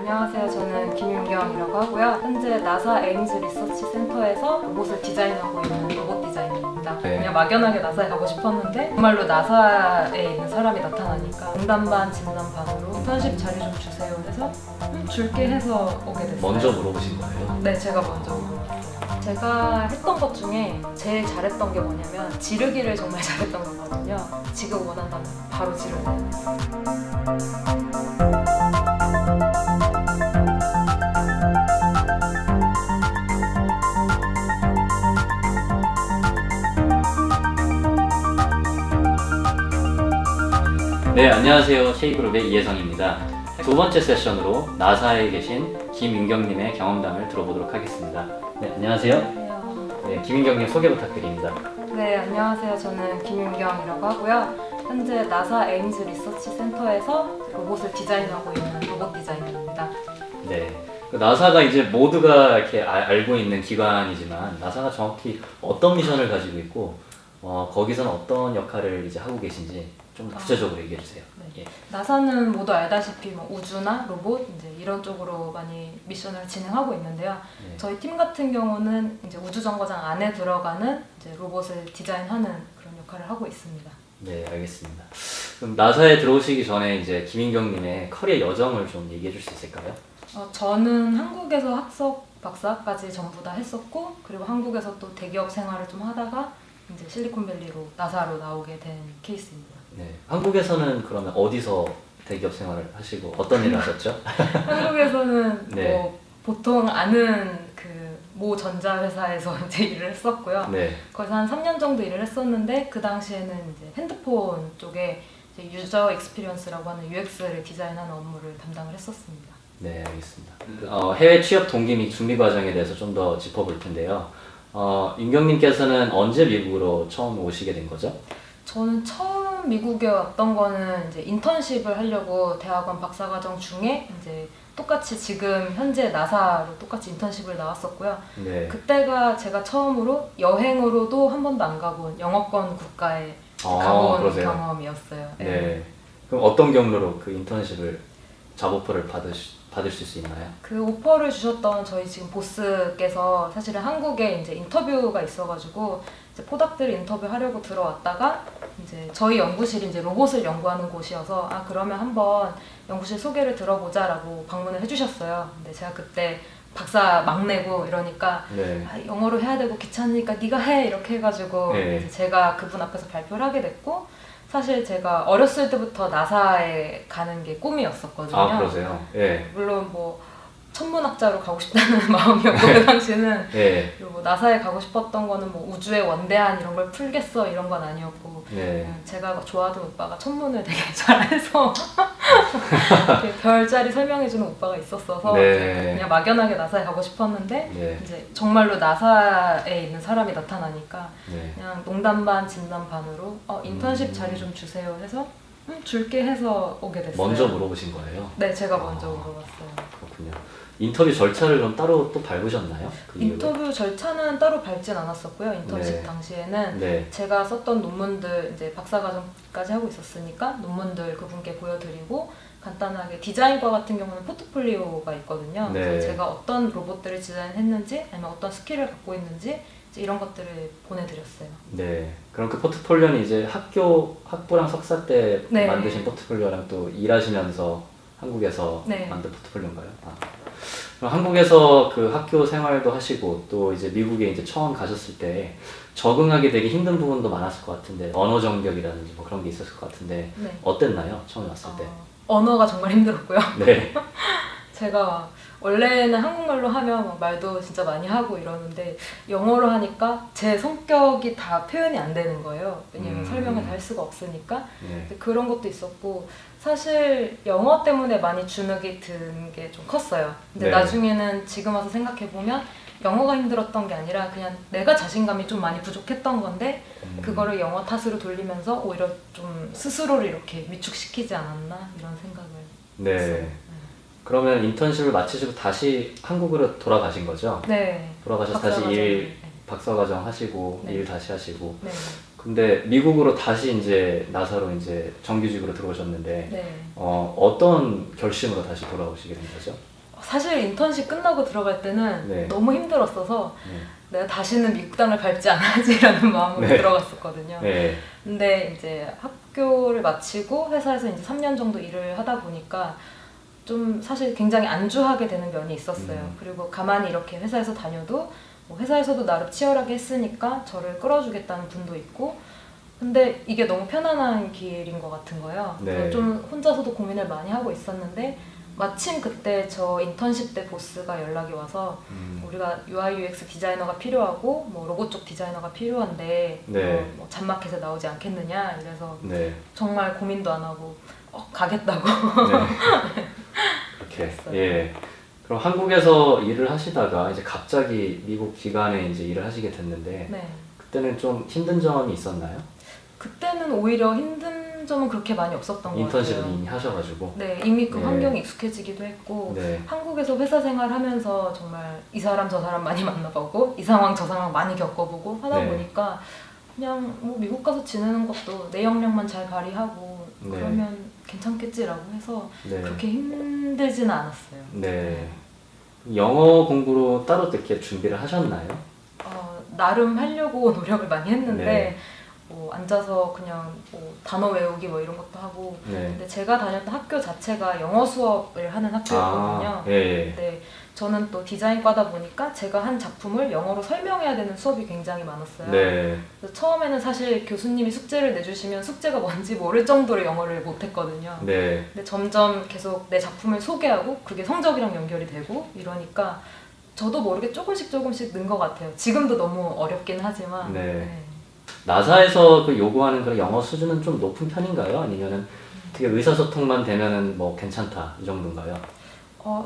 안녕하세요. 저는 김윤경이라고 하고요. 현재 나사 에임즈 리서치 센터에서 로봇을 디자인하고 있는 로봇 디자이너입니다. 그냥 막연하게 나사에 가고 싶었는데 정말로 나사에 있는 사람이 나타나니까 농담 반 진담 반으로 인턴십 자리 좀 주세요 해서 줄게 해서 오게 됐어요. 먼저 물어보신 거예요? 네, 제가 먼저 물어봤어요. 제가 했던 것 중에 제일 잘했던 게 뭐냐면 지르기를 정말 잘했던 거거든요. 지금 원한다면 바로 지르세요. 네, 안녕하세요. K그룹의 이혜성입니다. 두 번째 세션으로 나사에 계신 김윤경님의 경험담을 들어보도록 하겠습니다. 네, 안녕하세요. 안녕하세요. 네, 김윤경님 소개 부탁드립니다. 네, 안녕하세요. 저는 김윤경이라고 하고요. 현재 나사 에임즈 리서치 센터에서 로봇을 디자인하고 있는 로봇 디자이너입니다. 네, 그 나사가 이제 모두가 이렇게 알고 있는 기관이지만 나사가 정확히 어떤 미션을 가지고 있고 거기서는 어떤 역할을 이제 하고 계신지 좀 구체적으로 얘기해 주세요. 네. 예. 나사는 모두 알다시피 뭐 우주나 로봇 이제 이런 쪽으로 많이 미션을 진행하고 있는데요. 네. 저희 팀 같은 경우는 이제 우주 정거장 안에 들어가는 이제 로봇을 디자인하는 그런 역할을 하고 있습니다. 네, 알겠습니다. 그럼 나사에 들어오시기 전에 이제 김윤경님의 커리어 여정을 좀 얘기해 줄 수 있을까요? 저는 한국에서 학석 박사까지 전부 다 했었고, 그리고 한국에서 또 대기업 생활을 좀 하다가 이제 실리콘밸리로 나사로 나오게 된 케이스입니다. 네, 한국에서는 그러면 어디서 대기업 생활을 하시고 어떤 일을 하셨죠? 한국에서는 네. 뭐 보통 아는 그 모 전자회사에서 이제 일을 했었고요. 네, 거기서 한 3년 정도 일을 했었는데 그 당시에는 이제 핸드폰 쪽에 이제 유저 익스피리언스라고 하는 UX를 디자인하는 업무를 담당을 했었습니다. 네, 알겠습니다. 해외 취업 동기 및 준비 과정에 대해서 좀 더 짚어볼 텐데요. 윤경님께서는 언제 미국으로 처음 오시게 된 거죠? 저는 처음 미국에 왔던 거는 이제 인턴십을 하려고 대학원 박사과정 중에 이제 똑같이 지금 현재 나사로 똑같이 인턴십을 나왔었고요. 네. 그때가 제가 처음으로 여행으로도 한 번도 안 가본 영어권 국가에 가본 그러세요? 경험이었어요. 네. 그럼 어떤 경로로 그 인턴십을 잡오퍼를 받으실 수 있나요? 그 오퍼를 주셨던 저희 지금 보스께서 사실은 한국에 이제 인터뷰가 있어가지고 이제 포닥들 인터뷰 하려고 들어왔다가 이제 저희 연구실이 이제 로봇을 연구하는 곳이어서 그러면 한번 연구실 소개를 들어보자라고 방문을 해주셨어요. 근데 제가 그때 박사 막 내고 이러니까 네. 영어로 해야 되고 귀찮으니까 네가 해 이렇게 해가지고 네. 이제 제가 그분 앞에서 발표를 하게 됐고, 사실 제가 어렸을 때부터 나사에 가는 게 꿈이었었거든요. 그러세요? 예. 물론 뭐 천문학자로 가고 싶다는 마음이었고 그 당시는 예. 그리고 나사에 가고 싶었던 거는 뭐 우주의 원대한 이런 걸 풀겠어 이런 건 아니었고 네. 제가 좋아하던 오빠가 천문을 되게 잘해서 이렇게 별자리 설명해주는 오빠가 있었어서 네. 그냥 막연하게 나사에 가고 싶었는데 네. 이제 정말로 나사에 있는 사람이 나타나니까 네. 그냥 농담 반 진담 반으로 인턴십 자리 좀 주세요 해서 줄게 해서 오게 됐어요. 먼저 물어보신 거예요? 네, 제가 먼저 물어봤어요. 그렇군요. 인터뷰 절차를 그럼 따로 또 밟으셨나요? 그 이후에? 인터뷰 절차는 따로 밟진 않았었고요. 인턴십 네. 당시에는 네. 제가 썼던 논문들 이제 박사과정까지 하고 있었으니까 논문들 그분께 보여드리고 간단하게 디자인과 같은 경우는 포트폴리오가 있거든요. 네. 그래서 제가 어떤 로봇들을 디자인했는지 아니면 어떤 스킬을 갖고 있는지 이제 이런 것들을 보내드렸어요. 네. 그럼 그 포트폴리오는 이제 학부랑 석사 때 네. 만드신 포트폴리오랑 또 일하시면서 한국에서 네. 만든 포트폴리오인가요? 그럼 한국에서 그 학교 생활도 하시고 또 이제 미국에 이제 처음 가셨을 때 적응하기 되게 힘든 부분도 많았을 것 같은데 언어 장벽이라든지 뭐 그런 게 있었을 것 같은데 네. 어땠나요? 처음 왔을 때? 언어가 정말 힘들었고요. 네. 제가 원래는 한국말로 하면 막 말도 진짜 많이 하고 이러는데 영어로 하니까 제 성격이 다 표현이 안 되는 거예요. 왜냐면 설명을 다 할 수가 없으니까. 네. 그런 것도 있었고 사실 영어 때문에 많이 주눅이 든 게 좀 컸어요. 근데 네. 나중에는 지금 와서 생각해보면 영어가 힘들었던 게 아니라 그냥 내가 자신감이 좀 많이 부족했던 건데 그거를 영어 탓으로 돌리면서 오히려 좀 스스로를 이렇게 위축시키지 않았나 이런 생각을 네. 했어요. 그러면 인턴십을 마치시고 다시 한국으로 돌아가신 거죠? 네. 돌아가셔서 다시 박사과정을, 박사과정 하시고 네. 일 다시 하시고 네. 근데 미국으로 다시 이제 나사로 이제 정규직으로 들어오셨는데 네. 어떤 결심으로 다시 돌아오시게 된 거죠? 사실 인턴십 끝나고 들어갈 때는 네. 너무 힘들었어서 네. 내가 다시는 미국 땅을 밟지 않아야지라는 마음으로 네. 들어갔었거든요. 네. 근데 이제 학교를 마치고 회사에서 이제 3년 정도 일을 하다 보니까 좀 사실 굉장히 안주하게 되는 면이 있었어요. 그리고 가만히 이렇게 회사에서 다녀도 뭐 회사에서도 나름 치열하게 했으니까 저를 끌어주겠다는 분도 있고, 근데 이게 너무 편안한 길인 것 같은 거예요. 네. 그래서 좀 혼자서도 고민을 많이 하고 있었는데 마침 그때 저 인턴십 때 보스가 연락이 와서 우리가 UI UX 디자이너가 필요하고 뭐 로고 쪽 디자이너가 필요한데 네. 뭐 잔마켓에 나오지 않겠느냐 이래서 네. 정말 고민도 안 하고 가겠다고. 네. 그렇게. 그랬어요. 예. 그럼 한국에서 일을 하시다가 이제 갑자기 미국 기간에 이제 일을 하시게 됐는데 네. 그때는 좀 힘든 점이 있었나요? 그때는 오히려 힘든 점은 그렇게 많이 없었던 것 같아요. 인턴십을 이미 하셔가지고. 네, 이미 그 네. 환경에 익숙해지기도 했고 네. 한국에서 회사 생활하면서 정말 이 사람 저 사람 많이 만나보고 이 상황 저 상황 많이 겪어보고 하다 네. 보니까 그냥 뭐 미국 가서 지내는 것도 내 역량만 잘 발휘하고 네. 그러면 괜찮겠지라고 해서 네. 그렇게 힘들지는 않았어요. 네. 영어 공부로 따로 이렇게 준비를 하셨나요? 나름 하려고 노력을 많이 했는데 네. 뭐 앉아서 그냥 뭐 단어 외우기 뭐 이런 것도 하고 네. 근데 제가 다녔던 학교 자체가 영어 수업을 하는 학교였거든요. 아, 예. 근데 저는 또 디자인과다 보니까 제가 한 작품을 영어로 설명해야 되는 수업이 굉장히 많았어요. 네. 그래서 처음에는 사실 교수님이 숙제를 내주시면 숙제가 뭔지 모를 정도로 영어를 못했거든요. 네. 근데 점점 계속 내 작품을 소개하고 그게 성적이랑 연결이 되고 이러니까 저도 모르게 조금씩 는 것 같아요. 지금도 너무 어렵긴 하지만. 네. 나사에서 그 요구하는 그런 영어 수준은 좀 높은 편인가요? 아니면은 되게 의사소통만 되면은 뭐 괜찮다 이 정도인가요?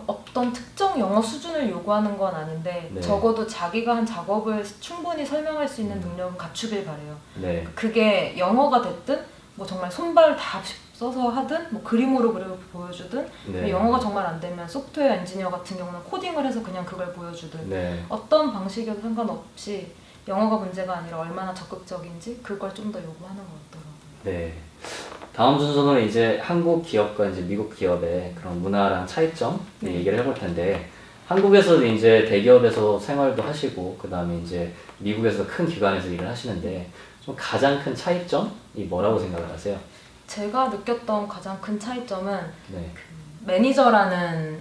어떤 특정 영어 수준을 요구하는 건 아닌데 네. 적어도 자기가 한 작업을 충분히 설명할 수 있는 능력은 갖추길 바래요. 네. 그게 영어가 됐든 뭐 정말 손발 다 써서 하든 뭐 그림으로 보여주든 네. 영어가 정말 안 되면 소프트웨어 엔지니어 같은 경우는 코딩을 해서 그냥 그걸 보여주든 네. 어떤 방식이어도 상관없이 영어가 문제가 아니라 얼마나 적극적인지 그걸 좀 더 요구하는 것 같더라고요. 네. 다음 순서는 이제 한국 기업과 이제 미국 기업의 그런 문화랑 차이점 네. 얘기를 해볼 텐데 한국에서 이제 대기업에서 생활도 하시고 그 다음에 이제 미국에서 큰 기관에서 일을 하시는데 좀 가장 큰 차이점이 뭐라고 생각을 하세요? 제가 느꼈던 가장 큰 차이점은 네. 매니저라는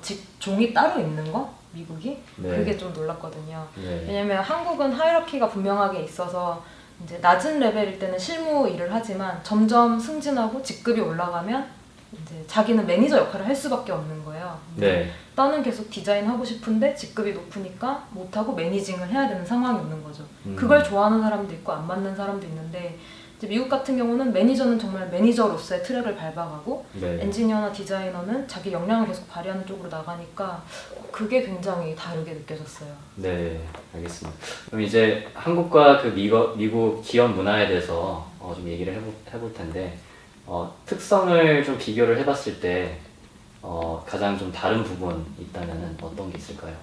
직종이 따로 있는 거? 미국이? 네. 그게 좀 놀랐거든요. 네. 왜냐면 한국은 하이라키가 분명하게 있어서 이제 낮은 레벨일 때는 실무 일을 하지만 점점 승진하고 직급이 올라가면 이제 자기는 매니저 역할을 할 수밖에 없는 거예요. 네. 나는 계속 디자인 하고 싶은데 직급이 높으니까 못하고 매니징을 해야 되는 상황이 오는 거죠. 그걸 좋아하는 사람도 있고 안 맞는 사람도 있는데 이제 미국 같은 경우는 매니저는 정말 매니저로서의 트랙을 밟아가고 네. 엔지니어나 디자이너는 자기 역량을 계속 발휘하는 쪽으로 나가니까 그게 굉장히 다르게 느껴졌어요. 네, 알겠습니다. 그럼 이제 한국과 그 미국 기업 문화에 대해서 좀 얘기를 해볼 텐데 특성을 좀 비교를 해봤을 때 가장 좀 다른 부분 있다면 어떤 게 있을까요?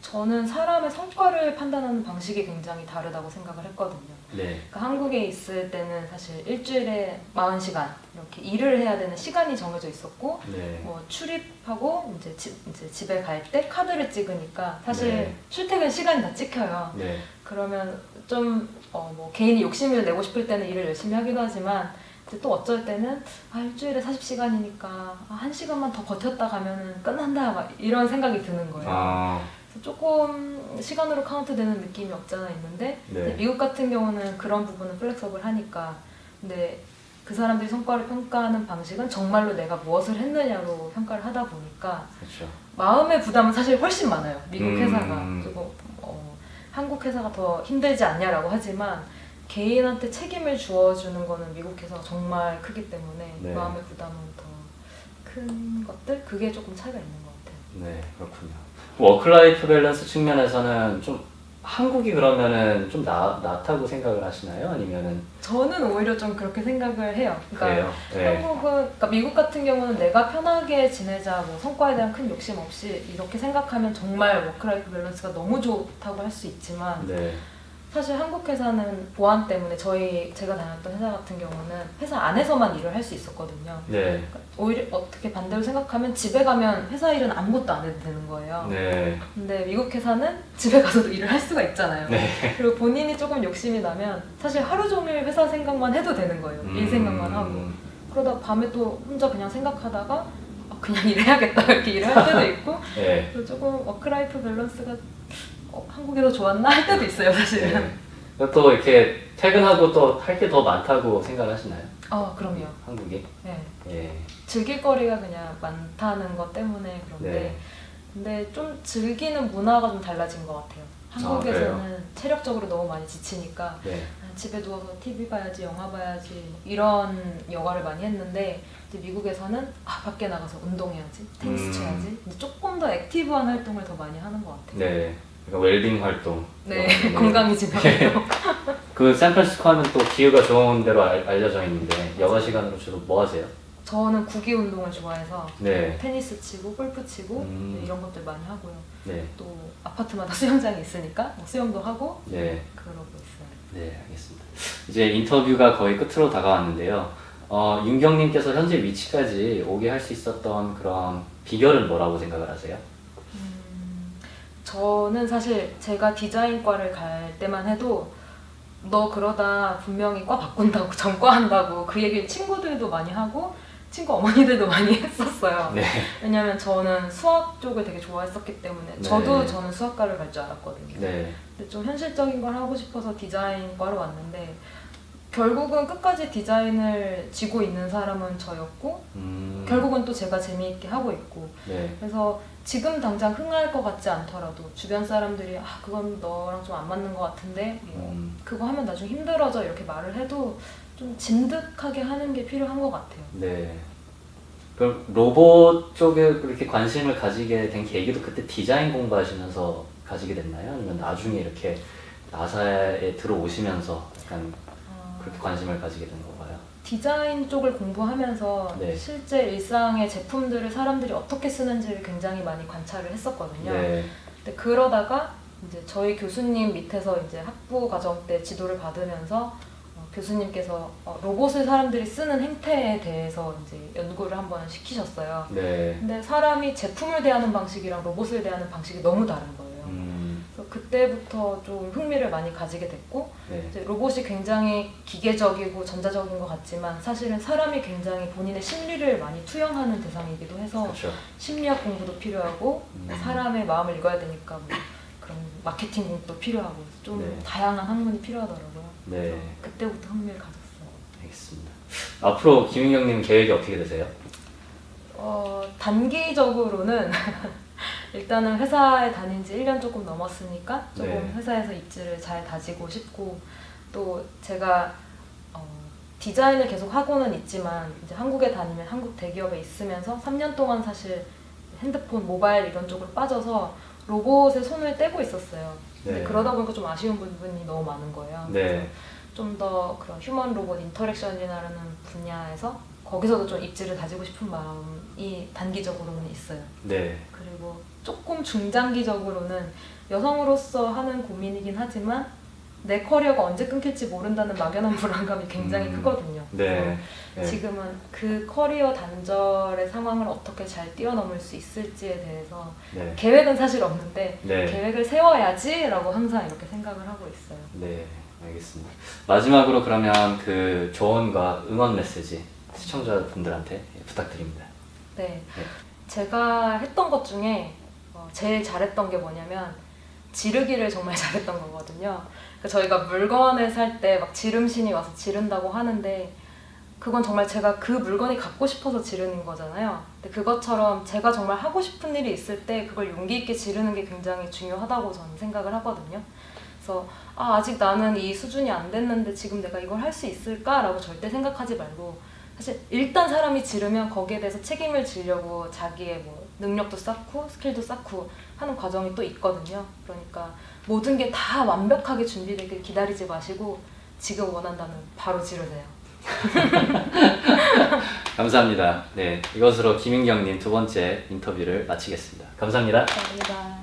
저는 사람의 성과를 판단하는 방식이 굉장히 다르다고 생각을 했거든요. 네, 그러니까 한국에 있을 때는 사실 일주일에 40시간 이렇게 일을 해야 되는 시간이 정해져 있었고 네, 뭐 출입하고 이제 집에 갈 때 카드를 찍으니까 사실 네. 출퇴근 시간이 다 찍혀요. 네, 그러면 좀 뭐 개인이 욕심을 내고 싶을 때는 일을 열심히 하기도 하지만 이제 또 어쩔 때는 일주일에 40시간이니까 1시간만 더 버텼다 가면은 끝난다 막 이런 생각이 드는 거예요. 아, 그래서 조금 시간으로 카운트되는 느낌이 없잖아 있는데 네. 미국 같은 경우는 그런 부분은 플렉서블 하니까 근데 그 사람들이 성과를 평가하는 방식은 정말로 내가 무엇을 했느냐로 평가를 하다 보니까 그렇죠. 마음의 부담은 사실 훨씬 많아요. 미국 음. 회사가. 그리고 한국 회사가 더 힘들지 않냐라고 하지만 개인한테 책임을 주어주는 거는 미국 회사가 정말 크기 때문에 네. 마음의 부담은 더 큰 것들? 그게 조금 차이가 있는 것 같아요. 네, 그렇군요. 워크라이프 밸런스 측면에서는 좀 한국이 그러면은 좀 낫다고 생각을 하시나요? 아니면은 저는 오히려 좀 그렇게 생각을 해요. 그러니까 그래요? 네. 그러니까 미국 같은 경우는 내가 편하게 지내자, 뭐 성과에 대한 큰 욕심 없이 이렇게 생각하면 정말 워크라이프 밸런스가 너무 좋다고 할 수 있지만 네. 사실 한국 회사는 보안 때문에 제가 다녔던 회사 같은 경우는 회사 안에서만 일을 할 수 있었거든요. 네. 그러니까 오히려 어떻게 반대로 생각하면 집에 가면 회사 일은 아무것도 안 해도 되는 거예요. 네. 근데 미국 회사는 집에 가서도 일을 할 수가 있잖아요. 네. 그리고 본인이 조금 욕심이 나면 사실 하루 종일 회사 생각만 해도 되는 거예요. 일 생각만 하고. 그러다 밤에 또 혼자 그냥 생각하다가 그냥 일해야겠다 이렇게 일을 할 때도 있고 네. 그리고 조금 워크라이프 밸런스가 한국에서 좋았나 할 때도 있어요 사실은. 네. 또 이렇게 퇴근하고 또 할 게 더 많다고 생각하시나요? 그럼요. 한국이? 네. 예. 즐길 거리가 그냥 많다는 것 때문에 그런데 네. 근데 좀 즐기는 문화가 좀 달라진 것 같아요. 한국에서는 체력적으로 너무 많이 지치니까 네. 집에 누워서 TV 봐야지, 영화 봐야지 뭐 이런 여가를 많이 했는데 이제 미국에서는 밖에 나가서 운동해야지, 테니스 쳐야지 이제 조금 더 액티브한 활동을 더 많이 하는 것 같아요. 네. 그러니까 웰빙 활동. 네, 건강해지려고. 그 샌프란시스코 하면 또 기후가 좋은 데로 알려져 있는데 여가 시간으로 주로 뭐 하세요? 저는 구기 운동을 좋아해서 네. 테니스 치고 골프 치고 네, 이런 것들 많이 하고요. 네. 또 아파트마다 수영장이 있으니까 뭐 수영도 하고 네. 그러고 있어요. 네, 알겠습니다. 이제 인터뷰가 거의 끝으로 다가왔는데요. 윤경님께서 현재 위치까지 오게 할 수 있었던 그런 비결은 뭐라고 생각을 하세요? 저는 사실 제가 디자인과를 갈 때만 해도 너 그러다 분명히 과 바꾼다고 전과한다고 그 얘기를 친구들도 많이 하고 친구 어머니들도 많이 했었어요. 네. 왜냐면 저는 수학 쪽을 되게 좋아했었기 때문에 네. 저는 수학과를 갈 줄 알았거든요. 네. 근데 좀 현실적인 걸 하고 싶어서 디자인과로 왔는데 결국은 끝까지 디자인을 쥐고 있는 사람은 저였고 결국은 또 제가 재미있게 하고 있고 네. 그래서 지금 당장 흥할 것 같지 않더라도 주변 사람들이 그건 너랑 좀 안 맞는 것 같은데 그거 하면 나중에 힘들어져 이렇게 말을 해도 좀 진득하게 하는 게 필요한 것 같아요. 네. 그럼 로봇 쪽에 그렇게 관심을 가지게 된 계기도 그때 디자인 공부하시면서 가지게 됐나요? 아니면 나중에 이렇게 나사에 들어오시면서 약간 그렇게 관심을 가지게 된 건가요? 디자인 쪽을 공부하면서 네. 실제 일상의 제품들을 사람들이 어떻게 쓰는지를 굉장히 많이 관찰을 했었거든요. 네. 근데 그러다가 이제 저희 교수님 밑에서 이제 학부 과정 때 지도를 받으면서 교수님께서 로봇을 사람들이 쓰는 행태에 대해서 이제 연구를 한번 시키셨어요. 네. 근데 사람이 제품을 대하는 방식이랑 로봇을 대하는 방식이 너무 다른 거예요. 그래서 그때부터 좀 흥미를 많이 가지게 됐고 네. 이제 로봇이 굉장히 기계적이고 전자적인 것 같지만 사실은 사람이 굉장히 본인의 심리를 많이 투영하는 대상이기도 해서 그렇죠. 심리학 공부도 필요하고 사람의 마음을 읽어야 되니까 뭐 그런 마케팅 공부도 필요하고 좀 네. 다양한 학문이 필요하더라고요. 네. 그래서 그때부터 흥미를 가졌어요. 알겠습니다. 앞으로 김윤경님 계획이 어떻게 되세요? 단기적으로는 일단은 회사에 다닌 지 1년 조금 넘었으니까 조금 네. 회사에서 입지를 잘 다지고 싶고 또 제가 디자인을 계속 하고는 있지만 이제 한국에 다니면 한국 대기업에 있으면서 3년 동안 사실 핸드폰, 모바일 이런 쪽으로 빠져서 로봇에 손을 떼고 있었어요. 근데 네. 그러다 보니까 좀 아쉬운 부분이 너무 많은 거예요. 네. 좀 더 그런 휴먼 로봇 인터랙션이라는 분야에서 거기서도 좀 입지를 다지고 싶은 마음이 단기적으로는 있어요. 네. 그리고 조금 중장기적으로는 여성으로서 하는 고민이긴 하지만 내 커리어가 언제 끊길지 모른다는 막연한 불안감이 굉장히 크거든요. 네. 그래서 지금은 그 커리어 단절의 상황을 어떻게 잘 뛰어넘을 수 있을지에 대해서 네. 계획은 사실 없는데 네. 계획을 세워야지라고 항상 이렇게 생각을 하고 있어요. 네. 알겠습니다. 마지막으로 그러면 그 조언과 응원 메시지 시청자분들한테 부탁드립니다. 네. 네. 제가 했던 것 중에 제일 잘했던 게 뭐냐면 지르기를 정말 잘했던 거거든요. 그러니까 저희가 물건을 살 때 막 지름신이 와서 지른다고 하는데 그건 정말 제가 그 물건이 갖고 싶어서 지르는 거잖아요. 근데 그것처럼 제가 정말 하고 싶은 일이 있을 때 그걸 용기 있게 지르는 게 굉장히 중요하다고 저는 생각을 하거든요. 그래서 아직 나는 이 수준이 안 됐는데 지금 내가 이걸 할 수 있을까라고 절대 생각하지 말고 사실 일단 사람이 지르면 거기에 대해서 책임을 지려고 자기의 뭐 능력도 쌓고 스킬도 쌓고 하는 과정이 또 있거든요. 그러니까 모든 게 다 완벽하게 준비되길 기다리지 마시고 지금 원한다면 바로 지르세요. 감사합니다. 네, 이것으로 김윤경님 두 번째 인터뷰를 마치겠습니다. 감사합니다. 감사합니다.